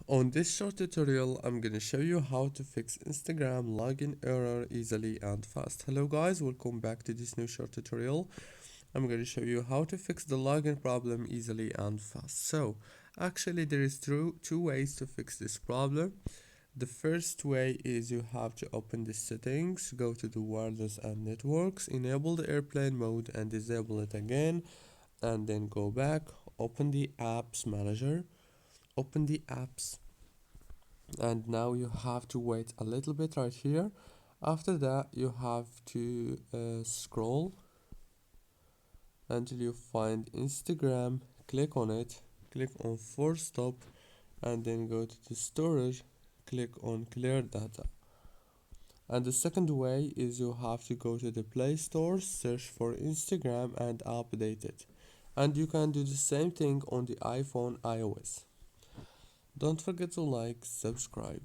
On this short tutorial, I'm gonna show you how to fix Instagram login error easily and fast. Hello guys, welcome back to this new short tutorial. I'm gonna show you how to fix the login problem easily and fast. So, actually there is two ways to fix this problem. The first way is you have to open the settings, go to the wireless and networks, enable the airplane mode and disable it again, and then go back, open the apps manager, open the apps, and now you have to wait a little bit right here. After that you have to scroll until you find Instagram, click on it, click on force stop, and then go to the storage, click on clear data. And the second way is you have to go to the Play Store, search for Instagram and update it. And you can do the same thing on the iPhone iOS. Don't forget to like, subscribe.